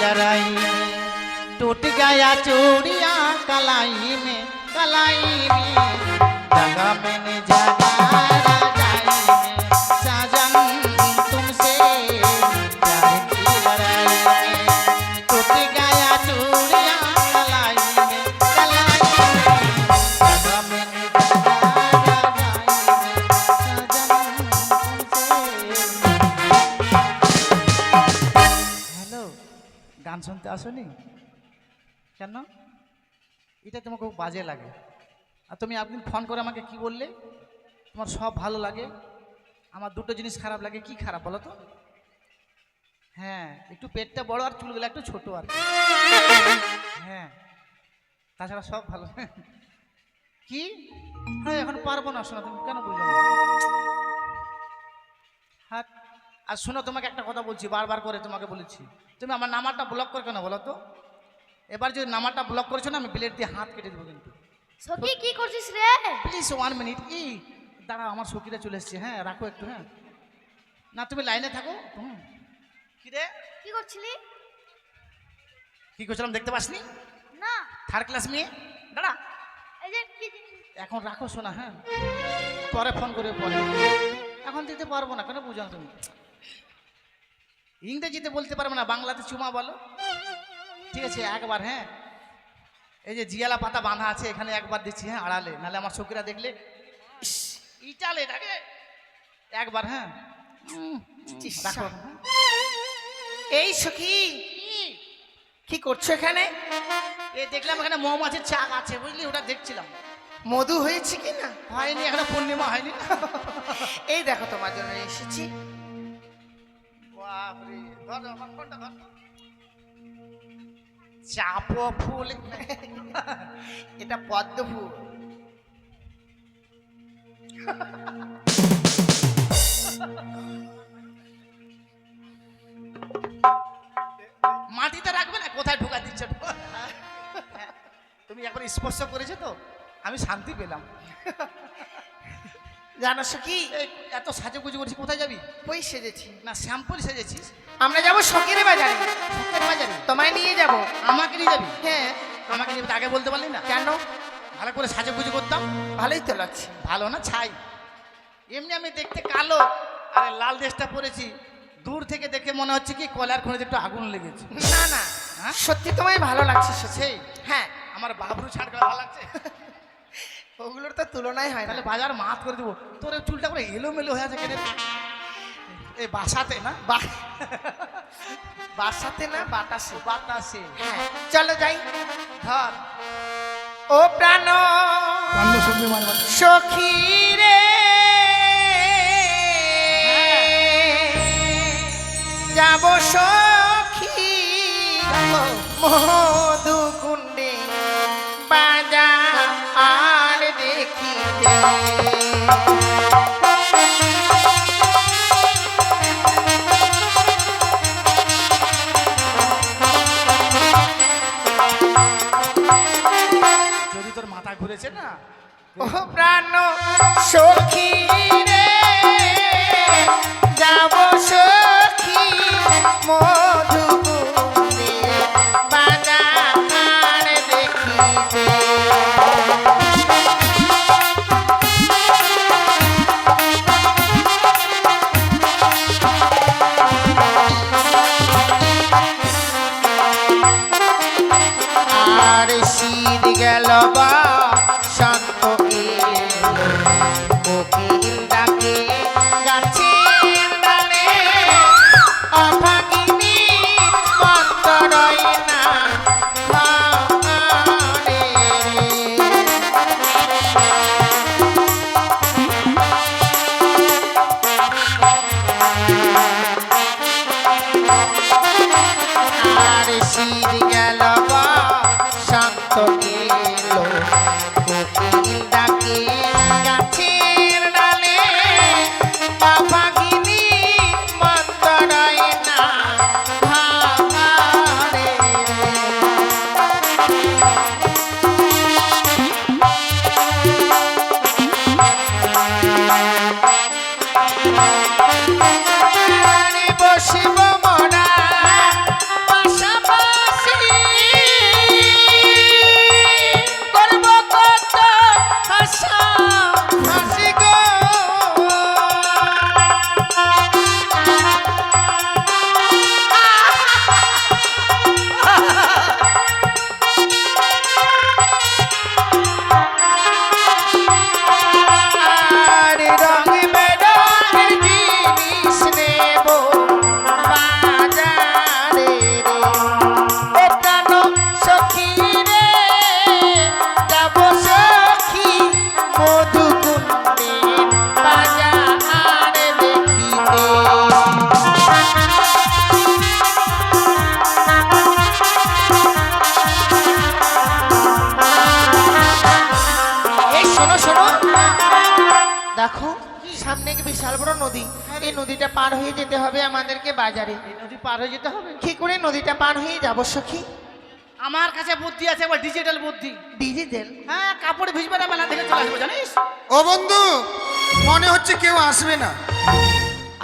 लड़ाई में टूट गया चूड़िया कलाई में जगह मैंने जगा रजाई में साजन तुमसे प्यार की लड़ाई में टूट गया चूड़िया कलाई में जगह मैंने जगा रजाई में साजन तुमसे। हेलो গান শুনতে আসোনি কেন? এটা তোমাকে খুব বাজে লাগে। আর তুমি একদিন ফোন করে আমাকে কি বললে তোমার সব ভালো লাগে, আমার দুটো জিনিস খারাপ লাগে। কি খারাপ বলো তো? হ্যাঁ, একটু পেটটা বড় আর চুলগুলো একটু ছোট আর হ্যাঁ, তাছাড়া সব ভালো। কি? হ্যাঁ, এখন পারবো না। শোনো, তুমি কেন বুঝলো না? হ্যাঁ, আর শোনো, তোমাকে একটা কথা বলছি, বারবার করে তোমাকে বলেছি, তুমি আমার নাম্বারটা ব্লক করে কেন বলো তো? এবার যদি নাম্বারটা ব্লক করেছো না, আমি ব্লেড দিয়ে হাত কেটে দেবো কিন্তু। সখী কি করছিস রে? Please 1 minute. দাঁড়া, আমার সখীরা চলে এসছে। হ্যাঁ, রাখো একটু। হ্যাঁ না, তুমি লাইনে থাকো। কি রে, কি করছিলি? কি করছিলাম দেখতে পাসনি? না, থার্ড ক্লাস মেয়ে। দাঁড়া, এই যে কি এখন রাখো শোনা। হ্যাঁ, পরে ফোন করে পরে। এখন দিতে পারবো না, কেন বুঝো না তুমি? ইংরেজিতে বলতে পারবো না, বাংলাতে চুমা বলো। ঠিক আছে, একবার। হ্যাঁ, এই যে জিয়ালা পাতা বাঁধা আছে এখানে একবার দিচ্ছি। হ্যাঁ, আড়ালে, নাহলে আমার সখীরা দেখলে ইটালে থাকে। একবার। হ্যাঁ, রাখো। এই সখী, কি করছো এখানে? এই দেখলাম এখানে মৌমাছির চাক আছে, বুঝলি, ওটা দেখছিলাম। মধু হয়েছে কি না? হয়নি, এখানে পূর্ণিমা হয়নি। এই দেখো, তোমার জন্য এসেছি। বাপরে, ধর আমার ফোনটা ধর। চাপো ফুল। এটা পদ্ম ফুল। মাটিতে রাখবে না, কোথায় ঢোকা দিচ্ছ? তুমি একবার স্পর্শ করেছো তো আমি শান্তি পেলাম। জানো সখী, এত সাজুগুজু করছিস, কোথায় যাবি? কই সেজেছি? না, শ্যাম্পুল সেজেছিস? আমরা যাবো শখের বাজারে। শখের বাজারে? তোমায় নিয়ে যাব। আমাকে নিয়ে যাবি? হ্যাঁ। আমাকে নিয়ে আগে বলতে পারলি না? কেন? ভালো করে সাজুগুজু করতাম। ভালোই তো লাগছে। ভালো না ছাই? এমনি আমি দেখতে কালো, আরে লাল ড্রেসটা পরেছি, দূর থেকে দেখে মনে হচ্ছে কি কয়লার খনিতে একটু আগুন লেগেছে। না না, হ্যাঁ? সত্যি তোমায় ভালো লাগছে। সেই? হ্যাঁ। আমার বাবরু ছাড় করে ভালো লাগছে। ওগুলোর তো তুলনাই হয় না। তাহলে বাজার মাত করে দেবো। তোর এই চুলটা করে এলোমেলো হয়ে আছে কেন? এই বাসাতে না? বাসাতে না, বাতাসে। বাতাসে। হ্যাঁ, চলো যাই। ধর। ও প্রাণ সখী রে, যাব সখী মধু কুণ্ডে বাজার আর দেখিতে। যদি তোর মাথা ঘুরেছে না। ও প্রাণ সখী রে, যাব সখী মধু কুণ্ডে বাজার দেখিতে। আর শীত গেল বা শান্ত এলো, কোকিল ডাকে গাছের ডালে, অভাগিনী মন্তরয় না ঘরে। আর শীত গেল বা শান্ত এলো, কোকিল ডাকে গাছের ডালে, অভাগিনী মন্তরয় না ঘরে। বসিব মোরা বাসা সামনে কি বিশাল বড় নদী, এই নদীটা পার হয়ে যেতে হবে আমাদেরকে বাজারে। এই নদী পার হয়ে যেতে হবে। কি করে নদীটা পার হয়ে যাবো সখী? আমার কাছে বুদ্ধি আছে, একবার ডিজিটাল বুদ্ধি। ডিজিটাল? হ্যাঁ, কাপড় ভিজবে না, মেলা থেকে চলে আসবো জানিস। ও বন্ধু, মনে হচ্ছে কেউ আসবে না।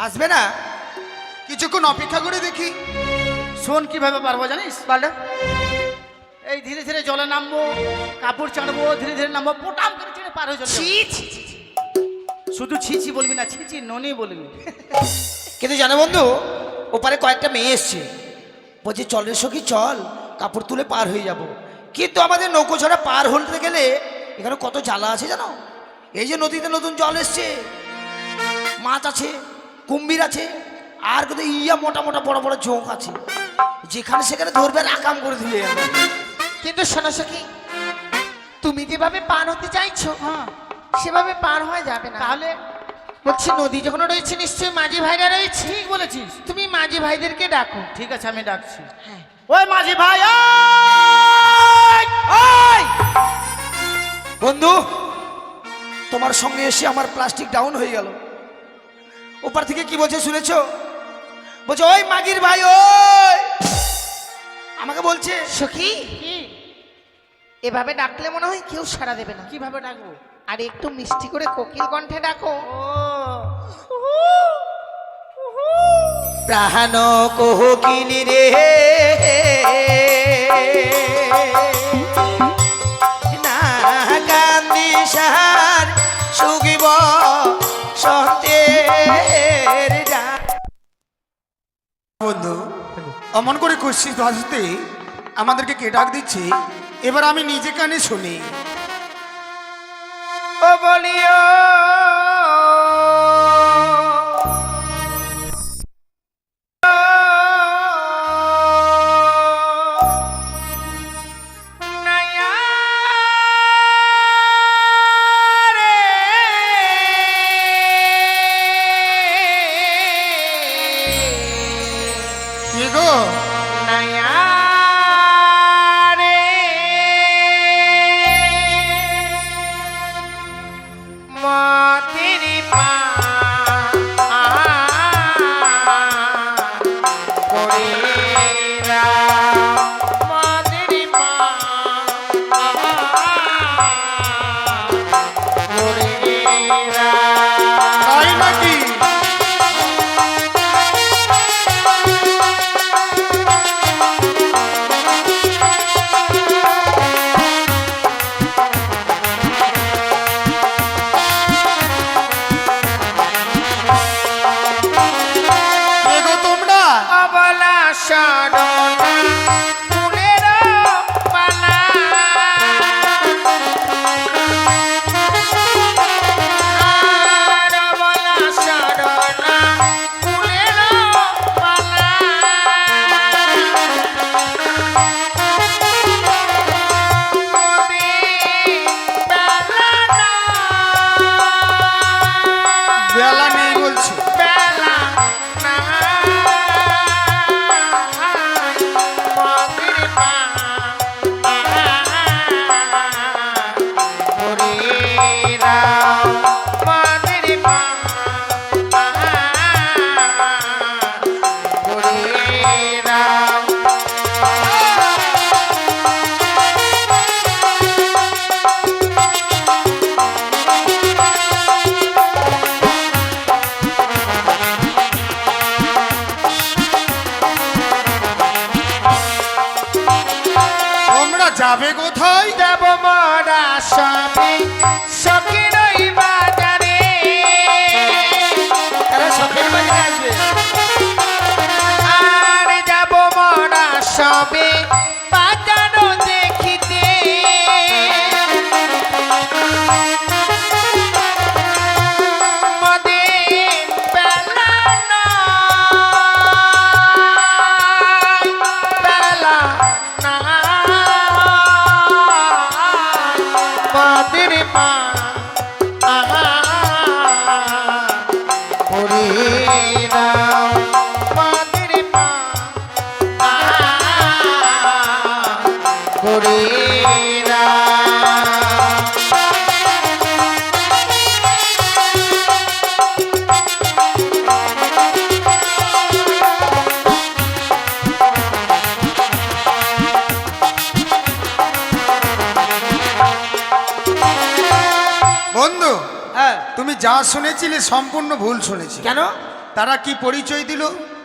আসবে না? কিছুক্ষণ অপেক্ষা করে দেখি। শোন কিভাবে পারবো জানিস। বলো। এই ধীরে ধীরে জলে নামবো, কাপড় চাড়বো, ধীরে ধীরে নামবো, পোটাম করে ছেড়ে পার হয়ে চলে যাবো। ছি ছি ছি ছি। শুধু ছি ছি বলবি না, ছি ছি ননি বলবি। কিন্তু জানো বন্ধু, ওপারে কয়েকটা মেয়ে এসছে, বলছে চল রে সখী চল, কাপড় তুলে পার হয়ে যাব। কিন্তু আমাদের নৌকো ছাড়া পার হতে গেলে এখানে কত জ্বালা আছে জানো। এই যে নদীতে নতুন জল এসছে, মাছ আছে, কুম্ভীর আছে, আর কিন্তু ইয়া মোটা মোটা বড় বড় ঝোঁক আছে, যেখানে সেখানে ধরবে আর আকাম করে দিলে। কিন্তু শোনো সখী, তুমি যেভাবে পার হতে চাইছো হ্যাঁ, সেভাবে পার হওয়া যাবে না। তাহলে বলছি নদী যখন রয়েছে নিশ্চয়ই মাঝি ভাইরা রয়েছে। ঠিক বলেছিস। তুমি মাঝি ভাইদেরকে ডাকো। ঠিক আছে, আমি ডাকছি। হ্যাঁ। ওই মাঝি ভাই, ওই! ওই! বন্ধু, তোমার সঙ্গে এসে আমার প্লাস্টিক ডাউন হয়ে গেল। ওপার থেকে কি বলছে শুনেছো? বলছে ওই মাগির ভাই, ওই আমাকে বলছে। সখী, কি? এভাবে ডাকলে মনে হয় কেউ সাড়া দেবে না। কিভাবে ডাকবো? আর একটু মিষ্টি করে কোকিল কণ্ঠে ডাকো। ও প্রাণ কোকিল রে না কান্দি সার সুগিব সন্তের বন্ধু, অমন করে খুশি হাসতে আমাদেরকে কে ডাক দিচ্ছে, এবার আমি নিজে কানে শুনি। ও বলিও কে গো? তাই নাকি? কে গো তোমরা? অবলা সাধনা ফুলের পালা আর অবলা সাধনা ফুলের পালা বেলা নেই বলছি। বেলা না তোমরা যাবে কোথায়? যাব মরা সবে সখীর ওই বাজারে তারা সকাল বাজে আসবে। আর যাব মরা সবে বাজারও দেখিতে মদে বেলা নাই, বেলা নাই, মদের মা ওরে রাম, মদের মা ওরে রাম। তুমি যা শুনেছিলে সম্পূর্ণ ভুল শুনেছি। কেন? তারা কি পরিচয় দিল?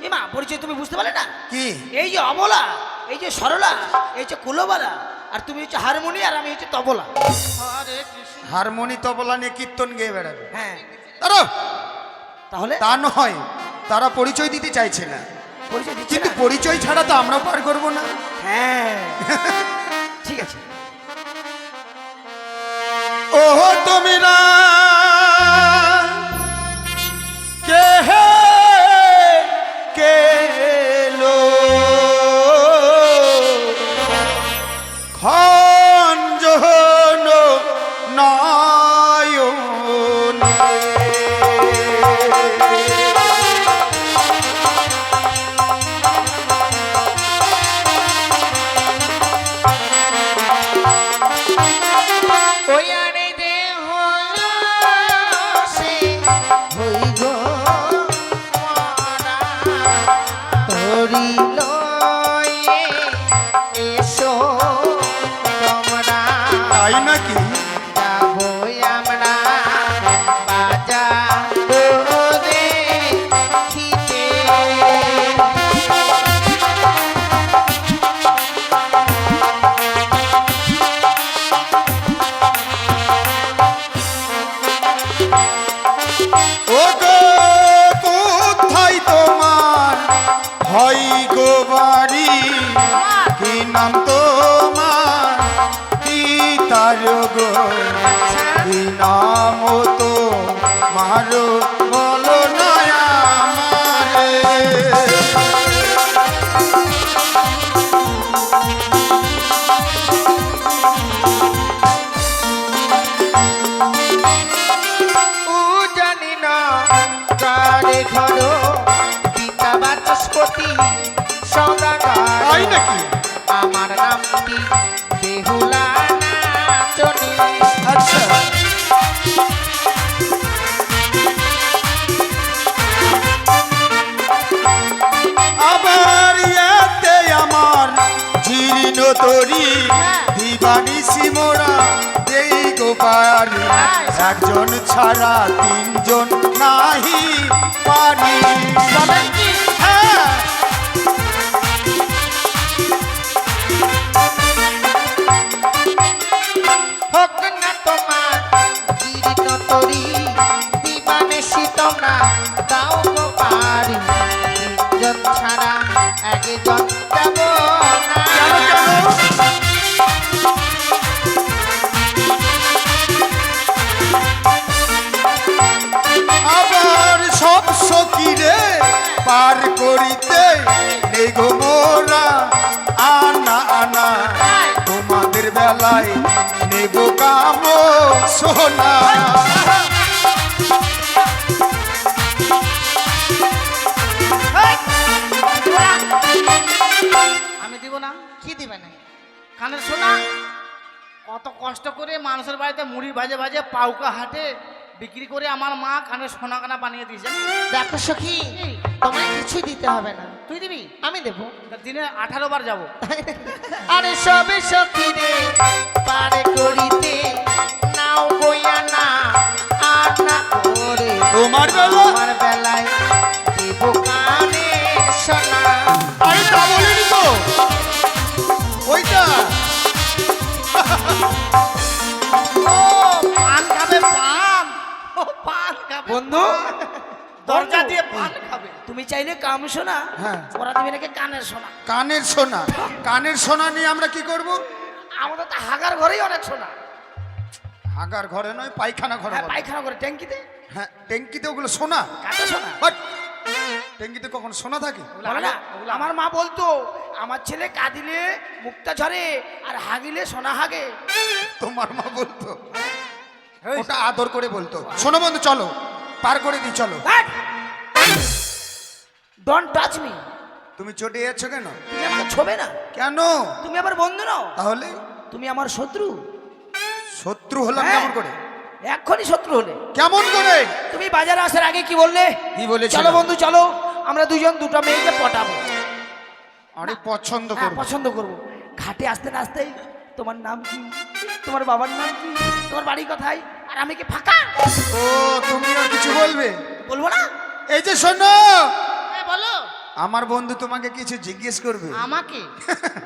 এমা পরিচয় তুমি বুঝতে পারলে না? কি? এই যে অবলা, এই যে সরলা, এই যে কুলবালা, আর তুমি হচ্ছে হারমোনি, আর আমি হচ্ছে তবলা। হরে কৃষ্ণ। হারমোনি তবলা নিয়ে কীর্তন গেয়ে বেড়াবে। হ্যাঁ, তারা তাহলে তা নয়, তারা পরিচয় দিতে চাইছে না, পরিচয় দিচ্ছে কিন্তু না? পরিচয় ছাড়া তো আমরা পার করবো না। হ্যাঁ ঠিক আছে। ও তুমি না কে হে কে লো খঞ্জন নয়নে ওই আরে দেহ সে হই গো মরা তোরি লয়ে এসো তোমরা তাই নাকি? যাবো আমরা বাজারে খিতে ও গো কোথায় তোমার হয় গো বাড়ি? কি নাম তোমার? কি তার গো? কি নাম তো মারো বলো না আমারে। ও জানি না কারে ঘর পিতা বাচস্পতি সদাগর তাই নাকি? আমার নামটি বেহুলা নাচনি আচ্ছা, আবার ইয়াতে আমার জীর্ণ তরি দিবানিসি মোরা দেই গোপারি, একজন ছাড়া তিনজন নাহি পারি। হ্যাঁ, হোক না তোমার জীর্ণ তরি দিবানেশি তোমরা দাও গো পারি তিনজন ছাড়া একজন যাব না কেন কেন? আবার সব সকিরে পার করিতে নেগো মোরা আনা আনা, তোমাদের বেলায় নেব কাম সোনা। আমি দিব না, কি দিবে না কানের সোনা। কত কষ্ট করে মানুষের বাড়িতে মুড়ি ভাজে ভাজে পাউকা হাটে বিক্রি করে আমার মা কানের সোনা কানা বানিয়ে দিয়েছে। দেখো সখী তোমায় কিছুই দিতে হবে না, তুই দিবি? আমি দেবো। তা দিনে 18 বার যাবো। আরে সবে সখী রে পারে করিতে নাও বইয়া না আর না করে তোমার বেলা? আমার বেলায় দেব কানের সোনা। আরে তা বলিনি তো, ওইটা ও পান খাবে, পান। ও পান খাবে। বন্ধু, দরজা দিয়ে পান খাবে। তুমি চাইলে কাম শোনা, হ্যাঁ। ওরা দিবে নাকি কানের শোনা। কানের সোনা। কানের সোনা নিয়ে আমরা কি করব? আমাদের তো হাগার ঘরেই অনেক শোনা। হাগার ঘরে নয়, পায়খানা ঘরে হ্যাঁ, বলে। পায়খানা করে ট্যাঙ্কিতে হ্যাঁ, ট্যাঙ্কিতে ওগুলো সোনা। কাটা শোনা বাট ট্যাঙ্কিতে কখন সোনা থাকে? বলে না, আমার মা বলতো আমার ছেলে কাঁদিলে মুক্তা ঝরে আর হাগিলে সোনা হাগে। তোমার মা বলতো? ওটা আদর করে বলতো। শোনো বন্ধু, চলো পার করে দিই, চলো। Don't touch me. তুমি চটে যাচ্ছ কেন? তুমি আমাকে ছোবে না, কেন? তুমি আমার বন্ধু নাও, তাহলে তুমি আমার শত্রু। শত্রু হলাম হ্যাঁ। কেমন করে? এক্ষুনি শত্রু হলে। কেমন করে? তুমি বাজারে আসার আগে কি বললে? কি বলেছিলাম? চলো বন্ধু চলো, আমরা দুজন দুটো মেয়েকে পটাবো। আরে পছন্দ হ্যাঁ, করবো। পছন্দ করবো। ঘাটে আসতে না আসতেই তোমার নাম কি, তোমার বাবার নাম কি, তোমার বাড়ি কোথায়, আর আর আমি কি ফাঁকা? ও তুমি আর কিছু বলবে? বলবো না? এই যে শোনো, বলো। আমার বন্ধু তোমাকে কিছু জিজ্ঞেস করবে। আমাকে?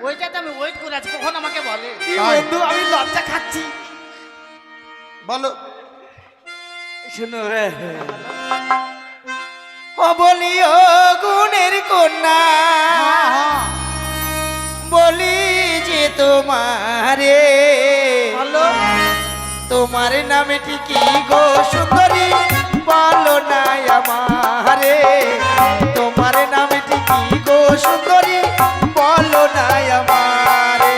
ওইটাতে আমি ওয়েট করে আছি, কখন আমাকে বলে। কি তাই? বন্ধু, আমি লজ্জা খাচ্ছি। বলো। শুনো রে, ও বলি ও গুণের কন্যা, বলি যে তোমারে, বলো। তোমার নামটি কি গো সুন্দরী, বলো না আমারে, তোমার নামটি কি গো সুন্দরী, বলো না আমারে।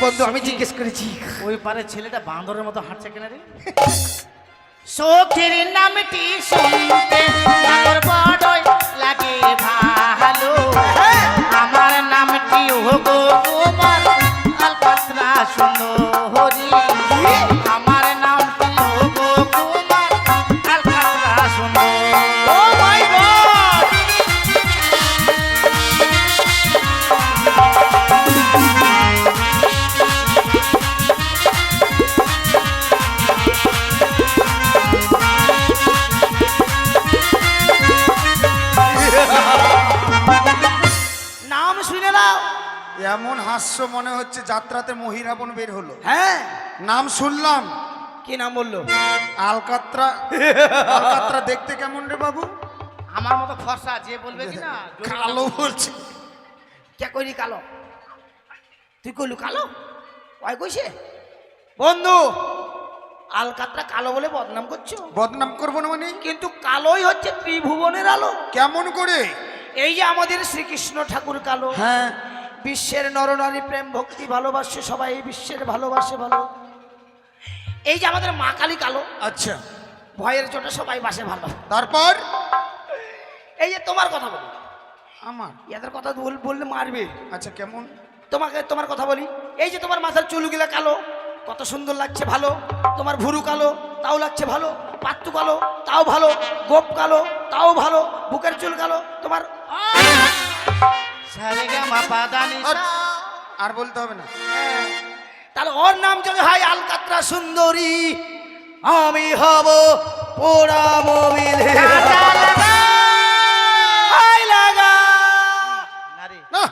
বন্ধু আমি জিজ্ঞেস করেছি। ওই পারে ছেলেটা বাঁদরের মতো হাঁটছে কেন রে? সখীর নামটি শুনতে আমার বড়ই লাগে ভালো, আমার নামটি হগো তোমার আলকাতরা সুন্দরী, আমার নামটি হগো তোমার আলকাতরা সুন্দরী। ও মাই গড, নাম শুনে নাও। এমন হাস্য মনে হচ্ছে যাত্রাতে মহিরাবণ বের হলো। হ্যাঁ, নাম শুনলাম কি নাম বললো? আলকাত্রা। আলকাত্রা দেখতে কেমন রে বাবু? আমার মতো ফর্সা যে বলবে কি না কালো বলছে। কে কইলি কালো? তুই কইলু কালো? ওই কইছে? বন্ধু, আলকাতরা কালো বলে বদনাম করছো, বদনাম করবো না মানে? কিন্তু কালোই হচ্ছে ত্রিভুবনের আলো। কেমন করে? এই যে আমাদের শ্রীকৃষ্ণ ঠাকুর কালো, হ্যাঁ, বিশ্বের নরনারী প্রেম ভক্তি ভালোবাসে, সবাই এই বিশ্বের ভালোবাসে ভালো। এই যে আমাদের মা কালী কালো, আচ্ছা, ভয়ের চোটে সবাই বাসে ভালো। তারপর? এই যে তোমার কথা বলি, আমার? এদের কথা বললে মারবে। আচ্ছা, কেমন? তোমাকে তোমার কথা বলি, এই যে তোমার মাথার চুলগুলা কালো, কত সুন্দর লাগছে ভালো। তোমার ভুরু কালো, তাও লাগছে ভালো। পাত্তু কালো, তাও ভালো। গোপ কালো, তাও ভালো। বুকের চুল কালো তোমার। সারেগামা পাদানি সা। আর বলতে হবে না। তাহলে ওর নাম যদি হয় আলকাতরা সুন্দরী, আমি হব পোড়া মোবিল। হাই লাগা। না রে, না,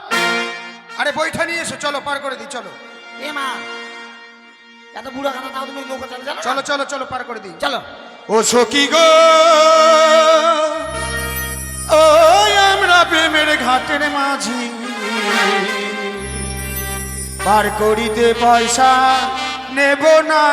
আরে বইটা নিয়ে এসো, চলো পার করে দিই, চলো। এ মা, এত বুড়া কথা, তাও তুমি নৌকা চালাতে জানো না? চলো চলো চলো, পার করে দিই। চলো। ও সখী গো, ও আমরা প্রেমের ঘাটের মাঝি, পার করিতে পয়সা নেব না।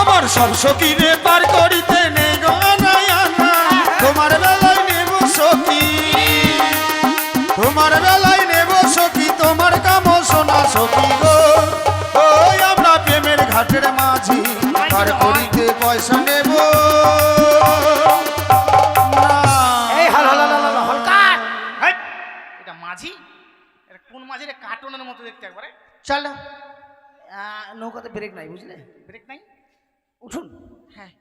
আমার সব সখীরে পার করিতে নেই গো নায়ানা, তোমার বেলায় নেব সখী, তোমার বেলায় নেব সখী, তোমার কাম সোনা সখী গো। ওই আমরা প্রেমের ঘাটের মাঝি, পার করিতে পয়সা নেব না। এই হল হল হল হল হলকাট। হেই, এটা মাঝি? এটা কোন মাঝি রে? কার্টুনের মতো দেখতে একবারে। চল না, নৌকাতে ব্রেক নাই বুঝলে? ব্রেক নাই? উঠুন। হ্যাঁ,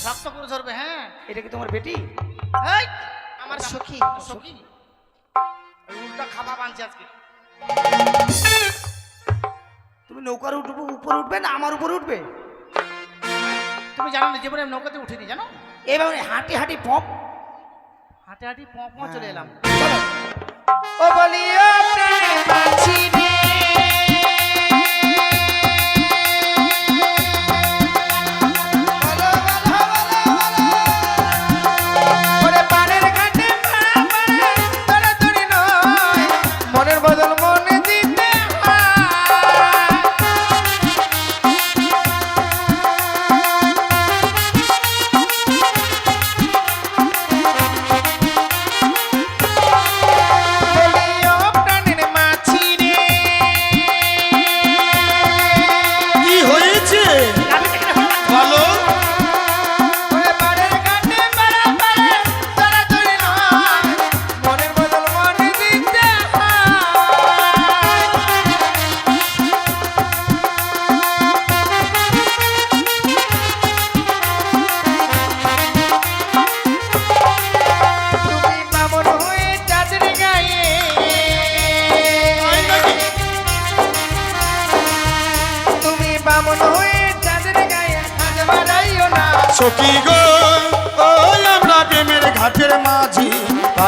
শক্ত করে ধরবে। হ্যাঁ, এটা কি তোমার বেটি? হেই, আমার সখী। সখী ওই উল্টা খাপা বানছে আজকে। তুমি নৌকার উঠবো, উপরে উঠবে না আমার উপরে উঠবে? তুমি জানো না জীবনে আমি নৌকাতে উঠিনি, জানো? এইভাবে হাঁটি হাঁটি পপ। হাঁটে হাঁটি পঁ পঁ চলে এলাম। ও বলি ও প্রেম আছি রে, বলো, বলো, বলো, বলো। ওরে পানের ঘাটে দৌড়াদৌড়ি নয়, মনের বদল মনে দিতে হয়।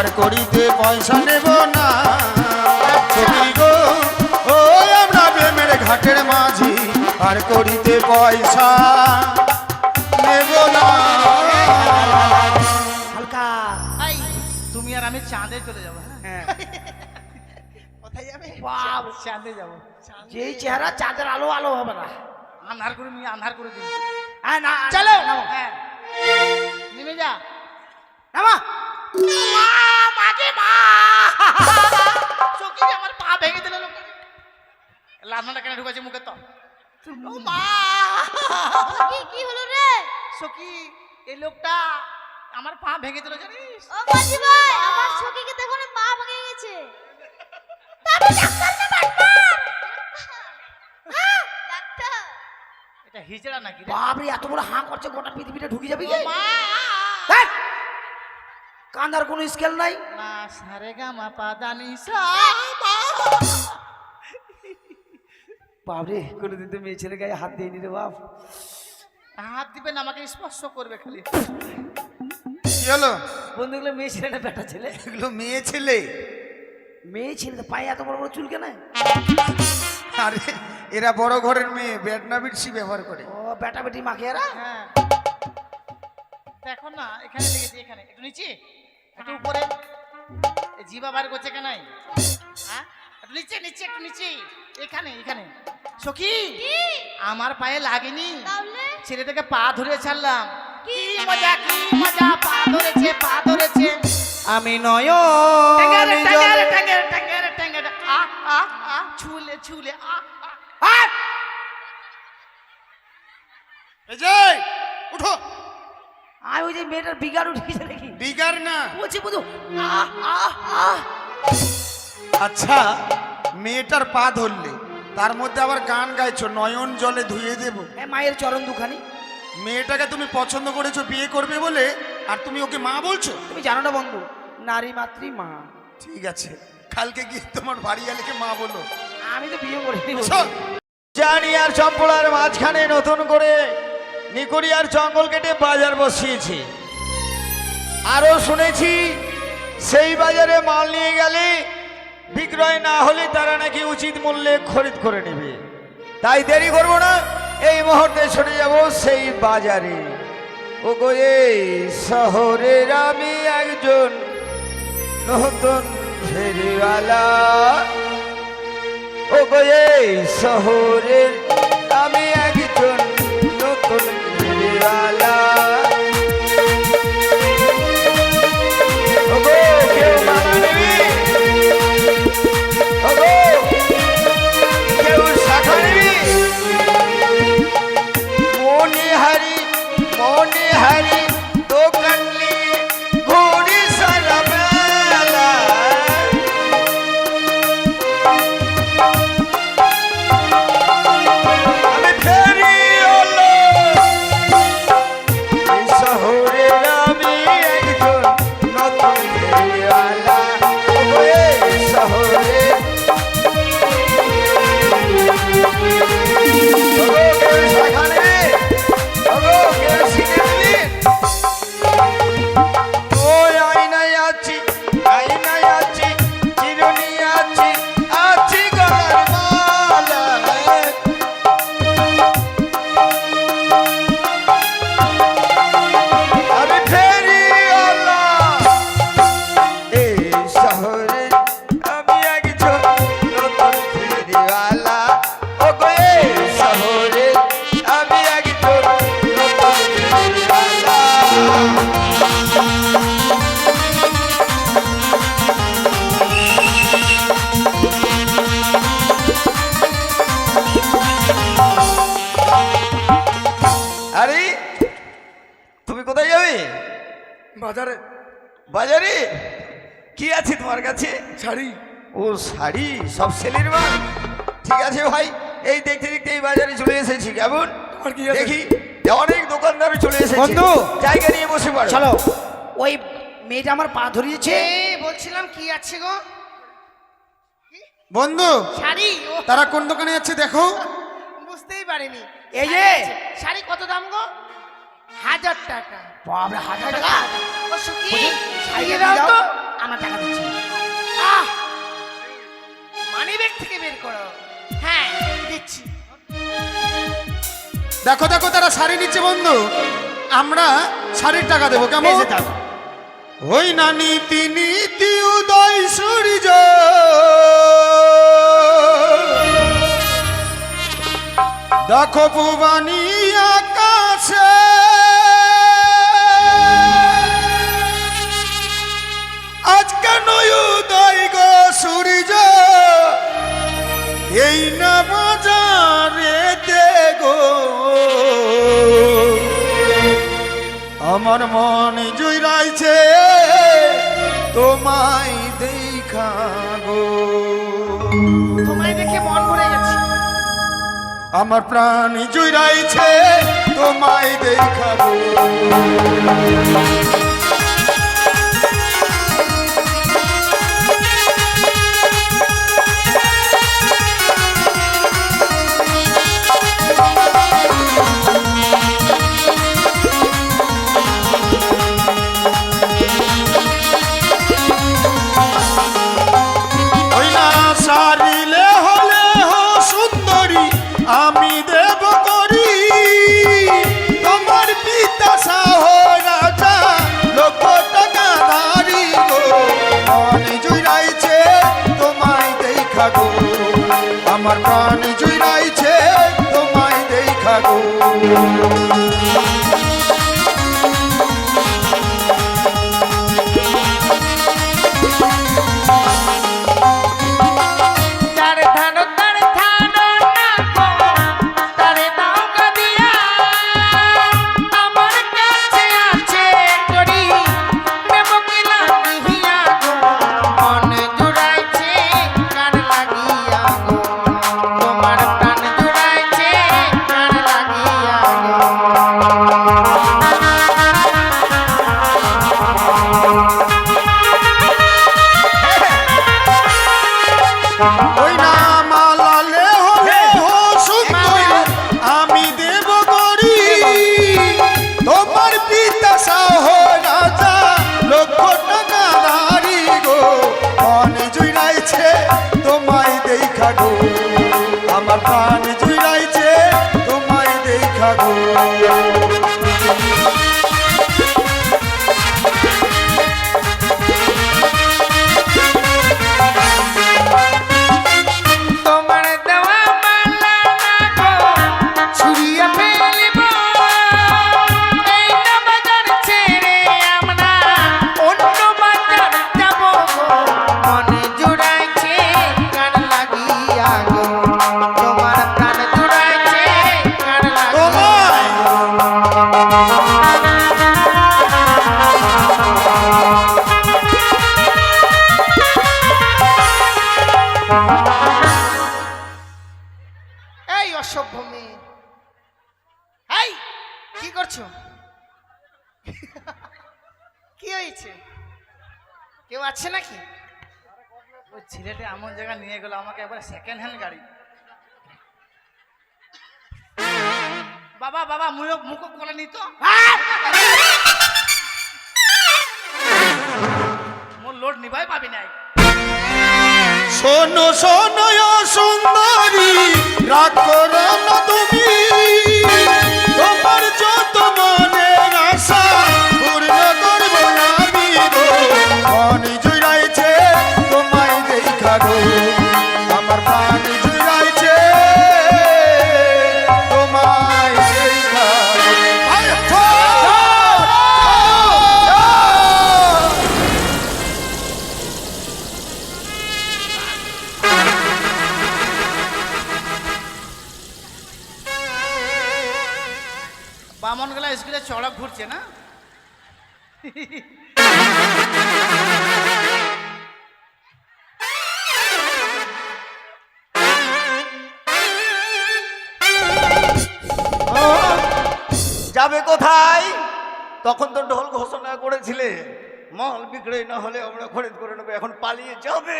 আর করিতে পয়সা নেব না সখী গো ও আমরা প্রেমের ঘাটের মাঝি আর করিতে পয়সা নেব না। হালকা এই, তুমি আর আমি চাঁদে চলে যাবো। হ্যাঁ, কোথায় যাবে? বাপ, চাঁদে যাবো। যেই চেহারা চাঁদের আলো আলো হবে না। আন্ধার করে নিয়ে আন্ধার করে দিন। না চলো। নামো। হ্যাঁ, নেমে যা। নামা। মা, মাকে মা। চকি আমার পা ভেঙে দিল লোকটা। লাভনাটা কেন ঢুকাচ্ছে মুখে তো? ও মা! কি হলো রে? সখী, এই লোকটা আমার পা ভেঙে দিল জানিস? ও মাঝি ভাই, আমার সখীকে দেখো না, পা ভেঙে গেছে। তবে ডাক্তার না ডাক্তার। হ্যাঁ, ডাক্তার। এটা হিজড়া নাকি রে? বাপরে, এত বড় হাঁ করছে, গোটা পৃথিবীটা ঢুকে যাবি কি? মা! হেই! কান্দার কোনো স্কেল নাই? না সারে গা মা পা দানি সা মা। বাপরে, কোনোদিন তো মেয়ে ছেলে গায়ে হাত দিইনি রে বাপ। হাত দিবেন, আমাকে স্পর্শ করবে খালি। কি হলো? বন্ধুগুলো মেয়ে ছেলে না বেটা ছেলে? এগুলো মেয়ে ছেলে। মেয়ে ছেলে তো পায়ে এত বড় বড় চুল কেন? আরে এরা বড় ঘরের মেয়ে, ব্যাটনা বিটসি ব্যবহার করে। ও বেটা বেটি মাকে এরা? হ্যাঁ, দেখো না, এখানে লেগেছে, এখানে একটু নিচে, একটু উপরে। এই জিবা বার করছে কেন? হ্যাঁ, একটু নিচে নিচে, একটু নিচে, এখানে এখানে। সখী, কি? আমার পায়ে লাগেনি, তাহলে ছেলেটাকে পা ধরে ছাড়লাম। কি মজা, কি মজা, পা ধরেছে, পা ধরেছে। আমি নয় ট্যাঙ্গারে, ট্যাঙ্গারে, ট্যাঙ্গারে, ট্যাঙ্গারে, ট্যাঙ্গারে, আ আ আ, ছুলে ছুলে, আ আ। এই যে উঠো। আমি ওই যে মেয়েটার বিগার উঠেছে নাকি বিগার না। বলছি বুঝু। আহ, আহ, আহ। আচ্ছা, মেয়েটার পা ধরলে, তার মধ্যে আবার গান গাইছো, নয়ন জলে ধুয়ে দেব। এ মায়ের চরণ দুখানি। মেয়েটাকে তুমি পছন্দ করেছো বিয়ে করবে বলে, আর তুমি ওকে মা বলছো? তুমি জানো না বন্ধু, নারী মাতৃ মা। ঠিক আছে, কালকে গিয়ে তোমার বাড়ি আলেকে মা বলো। আমি তো বিয়ে করিনি। চল। জানি আর চম্পলার মাঝখানে নতুন করে নিকড়িয়ার জঙ্গল কেটে বাজার বসিয়েছে। আরো শুনেছি সেই বাজারে মাল নিয়ে গেলে বিক্রয় না হলে তারা নাকি উচিত মূল্যে খরিদ করে নেবে। তাই দেরি করব না, এই মুহূর্তে ছুটে যাব সেই বাজারে। ও গো, এই শহরের আমি একজন নতুন ফেরিওয়ালা। ও গো, এই শহরের আমি একজন নতুন ফেরিওয়ালা। ও গো, কেউ মালা নেবি? ও গো, কেউ শাখা নেবি? মনে হারি দোকান নিয়ে ঘুরি সারা বেলা। আমি ফেরিওয়ালা, এই শহরের আমি একজন নতুন ফেরিওয়ালা। ও গো, এই শহরের ও গো, কেউ শাখা নেবে? ও গো, কেউ সিনে নেবে? ওই আয়নায় আছি, আয়নায় আছি, চিরুনি আছি, আছি গলার মালা। আমি ফেরিওয়ালা, এই শহরে আমি একজন নতুন ফেরিওয়ালা। ও গো, এই শহরে আমি একজন নতুন ফেরিওয়ালা। আরে তুমি কোথায় যাবে? বাজারে। বাজারে কি আছে তোমার কাছে? শাড়ি। ও শাড়ি, সব সেলের মাল। ঠিক আছে ভাই, এই দেখতে দেখতে এই বাজারে চলে এসেছি। কেমন তোমার কি আছে? দেখি অনেক দোকানদার চলে এসেছে। বন্ধু! জায়গা নিয়ে বসে পড়ো। চলো, ওই মেয়েটা আমার পা ধরিয়েছে। বলছিলাম কি আছে গো? বন্ধু, শাড়ি। ও, তারা কোন দোকানে যাচ্ছে দেখো। বুঝতেই পারিনি। এই যে শাড়ি কত দাম গো? 1000 টাকা। বাপরে, 1000 টাকা? ও সখী, শাড়ি দিয়ে দাও দাও তো। তো। আমার দেখো দেখো তারা শাড়ি নিচ্ছে বন্ধু, আমরা শাড়ির টাকা দেবো কেমন? এসে থাক। ওই না নীতি নীতি উদয় সূর্য দেখো ভুবানী আকাশে আজ কেন উদয় গো সূর্য এই না বাজারে গো আমার মন জুইরাইছে তোমায় দেখা গো, তোমায় দেখে মন ভরে গেছে। আমার প্রাণ জুইরাইছে তোমায় দেখা গো। ওই না সারিলে হলে হো সুন্দরী আমি দেব করি তোমার পিতা সাহ রাজা লক্ষ টাকা ধারি গো মন জুইরাইছে তোমায় দেখা গো, আমার প্রাণ জুইরাইছে তোমায় দেখা গো। তারে ধানো না গো, তারে দাও কাঁদিয়া। আমার কাছে আছে করি, নেব কি লাগিয়া গো। মন জুড়াইছে কার লাগিয়া গো, তোমার প্রাণ জুড়াইছে কার লাগিয়া গো। ওই না মালালে হলে হো সুন্দরী আমি দেব করি তোমার পিতা সাহ রাজা লক্ষ টাকা ধারি গো মন জুইরাইছে তোমায় দেখা গো, আমার প্রাণ জুইরাইছে তোমায় দেখা গো। তোমার দেওয়া মালা না গো, ছুঁড়িয়া ফেলিব। এই না বাজার ছেড়ে আমরা অন্য বাজার যাব গো। মনে জুড়াইছে কার লাগিয়া গো, তোমার প্রাণ জুড়াইছে কার লাগিয়া গো। এই অসভ্য মেয়ে, এই কি করছো? কি হয়েছে? কেউ আছে নাকি? ওই ছেলেটা এমন জায়গায় নিয়ে গেল আমাকে একবার সেকেন্ড হ্যান্ড গাড়ি। বাবা বাবা মুখ করে নিত মোর লোড নিভাই পাবি নাই। শোনো শোনো ও সুন্দরী রাগ করো না তুমি তোমার যত মনের আশা পূর্ণ করব আমি গো মন জুড়াইছে তোমায় দেখা গো আমার প্রাণ জুড়াইছে তোমায় দেখা গো। আয় হো! বামন গেলা স্কুলে চড়ক ঘুরছে না। যাবে কোথায়? তখন তো ঢোল ঘোষণা করেছিলে মাল বিক্রি না হলে আমরা খরিদ করে নেবো, এখন পালিয়ে যাবে।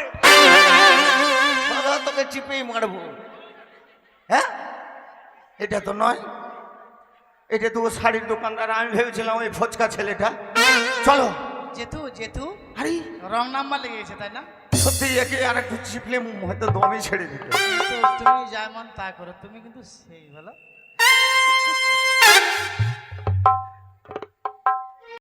তোকে চিপেই মারবো। হ্যাঁ, এটা তো নয়, এটা তো শাড়ির দোকানদার। আমি ভেবেছিলাম ওই ফচকা ছেলেটা। চলো। জেঠু জেঠু আরে রং নাম্বার লেগে গেছে তাই না? সত্যি একে আর একটু চিপলে হয়তো দমই ছেড়ে দিত। তো তুমি যা মন তা করো, তুমি কিন্তু সেই বলো